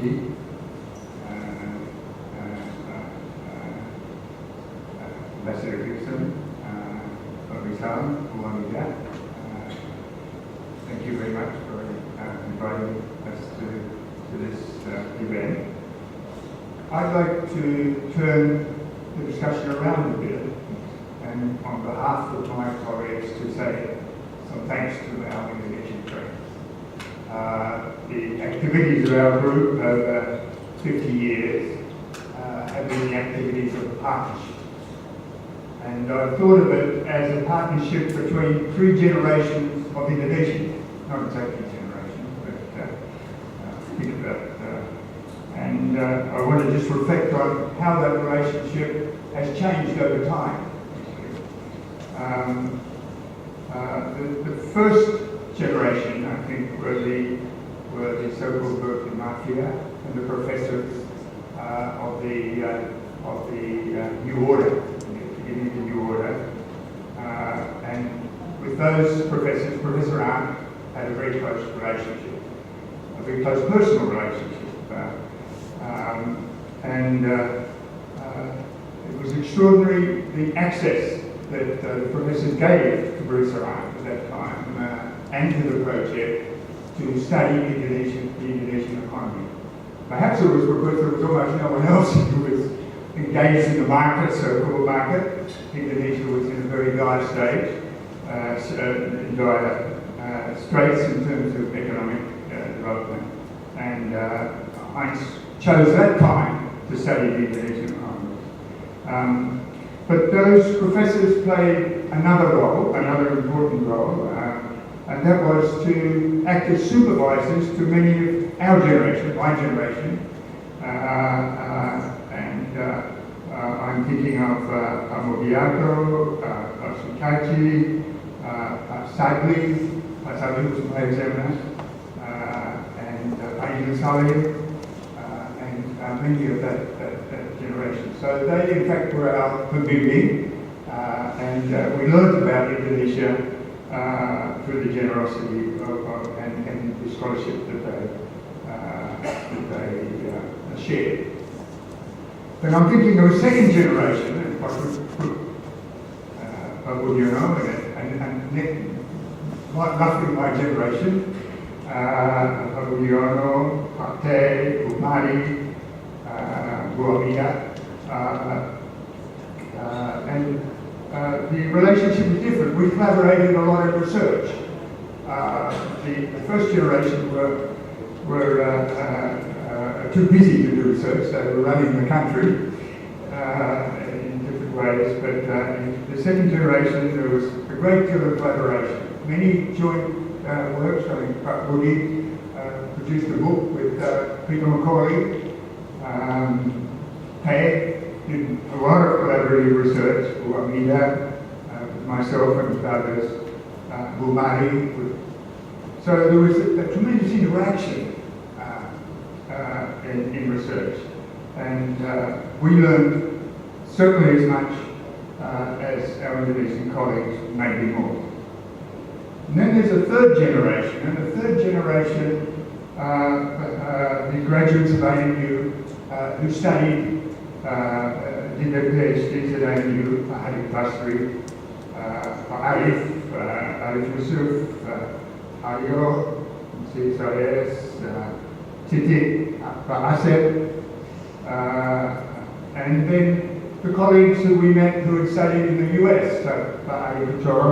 technology, Ambassador Gibson, Rizal, Muhammadiyah. Thank you very much for inviting us to this event. I'd like to turn the discussion around a bit, and on behalf of my colleagues to say some thanks to our Indonesian friends. The activities of our group over 50 years have been the activities of a partnership. And I thought of it as a partnership between 3 generations of Indonesians, not exactly generations, but think about it. And I want to just reflect on how that relationship has changed over time. The first generation, I think, were the so-called Berkeley Mafia and the professors of the New Order, beginning of the New Order. And with those professors, Professor Adjunct had a very close relationship, a very close personal relationship. It was extraordinary the access that the professors gave to Professor Adjunct at that time and to the project to study the Indonesian economy. Perhaps it was because there was almost no one else who was engaged in the market, so-called market. Indonesia was in a very dire state, in dire straits in terms of economic development. And Heinz chose that time to study the Indonesian economy. But those professors played another role, another important role, and that was to act as supervisors to many of our generation, my generation, I'm thinking of Mobiato, Shinkachi, Sadli was my examiner, and Aiden Saleh, and many of that generation. So they, in fact, were our Pembimbing, and we learned about Indonesia through the generosity and the scholarship that they shared. But I'm thinking of a second generation, and roughly my generation, Abudiono, Pate, Umari, Buamida, and the relationship was different. We collaborated in a lot of research. The first generation were too busy to do research. They were running the country in different ways. But in the second generation, there was a great deal of collaboration. Many joint works. I think Woody produced a book with Peter Macaulay. Pei did a lot of collaborative research. Uamida, myself and others. Bumari. So there was a tremendous interaction in research, and we learned certainly as much as our Indonesian colleagues, maybe more. And then there's a third generation, and the third generation, the graduates of ANU who studied, did their PhDs at ANU, Arif Basri, Arif Yusuf, Aryo, CSIS, Titik, Asep, and then the colleagues who we met who had studied in the US, Ari Kutoro,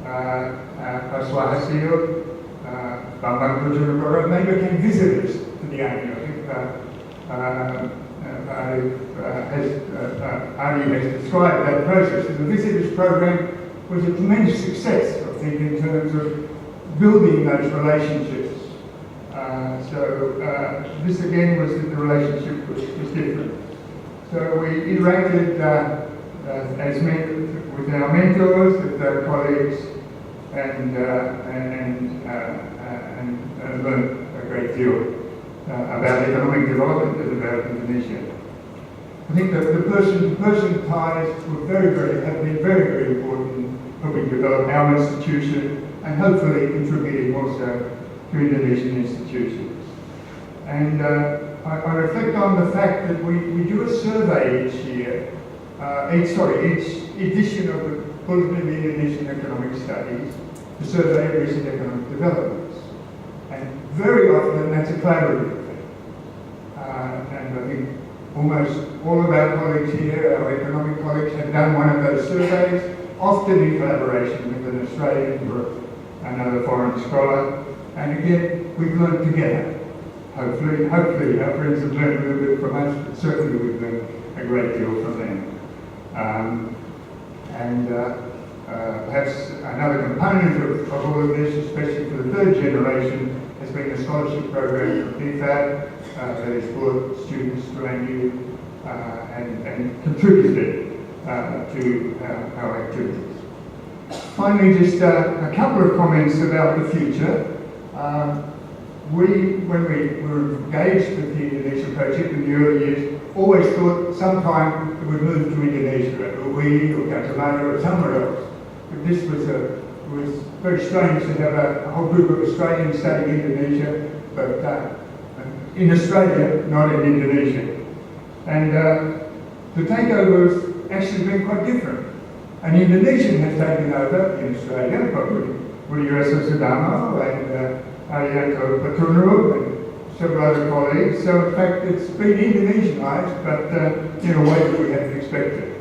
Paswa Hasil, Bambang Bojonegoro, they became visitors to the ANU. Ari has described that process. And the visitors program was a tremendous success, I think, in terms of building those relationships. This again was that the relationship was different. So we interacted with our mentors, with our colleagues, and learned a great deal about economic development and about Indonesia. I think that the person ties were have been very important in helping develop our institution and hopefully contributing also to Indonesian institutions. And I reflect on the fact that we do a survey each year, each edition of the Bulletin of the Indonesian Economic Studies, to survey recent economic developments. And very often that's a collaborative thing. And I think almost all of our colleagues here, our economic colleagues, have done one of those surveys, often in collaboration with an Australian or another foreign scholar. And again, we've learned together. Hopefully our friends have learned a little bit from us, but certainly we've learned a great deal from them. Perhaps another component of all of this, especially for the third generation, has been the scholarship program from DFAT that has brought students to ANU and contributed to our activities. Finally, just a couple of comments about the future. When we were engaged with the Indonesia project in the early years, always thought sometime it would move to Indonesia, or Guatemala, or somewhere else. But this was very strange to have a whole group of Australians studying Indonesia, but in Australia, not in Indonesia. And the takeover has actually been quite different. An Indonesian has taken over in Australia, probably Budioso Sudamo and Arianto Patunru and several other colleagues. So in fact, it's been Indonesianized, but in a way that we hadn't expected.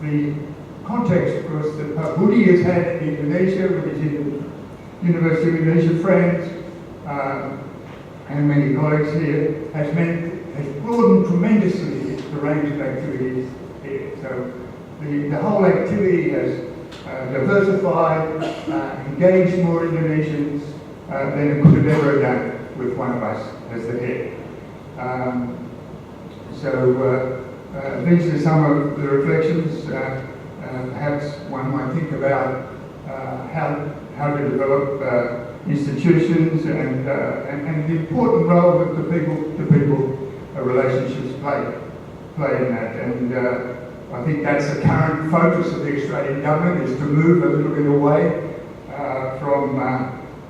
The context, of course, that Pak Budi has had in Indonesia with his University of Indonesia friends and many colleagues here has broadened tremendously the range of activities here. So the whole activity has diversified, engaged more Indonesians than it could have ever done with one of us as the head. These are some of the reflections. Perhaps one might think about how to develop institutions and the important role that the people-to-people relationships play in that. And I think that's the current focus of the Australian government, is to move a little bit away from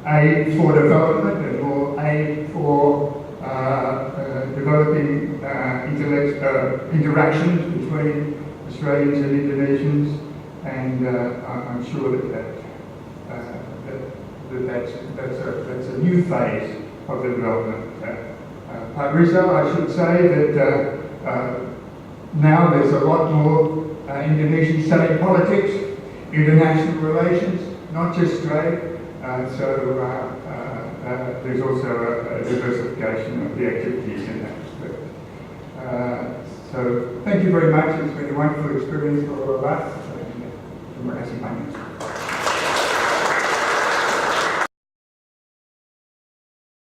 aid for development and more aid for developing interactions between Australians and Indonesians, and I'm sure that's a new phase of the development. Pak Rizal, I should say that now there's a lot more Indonesians studying politics, international relations, not just trade. There's also a diversification of the activities in that respect. So thank you very much. It's been a wonderful experience for all of us. Terima kasih banyak.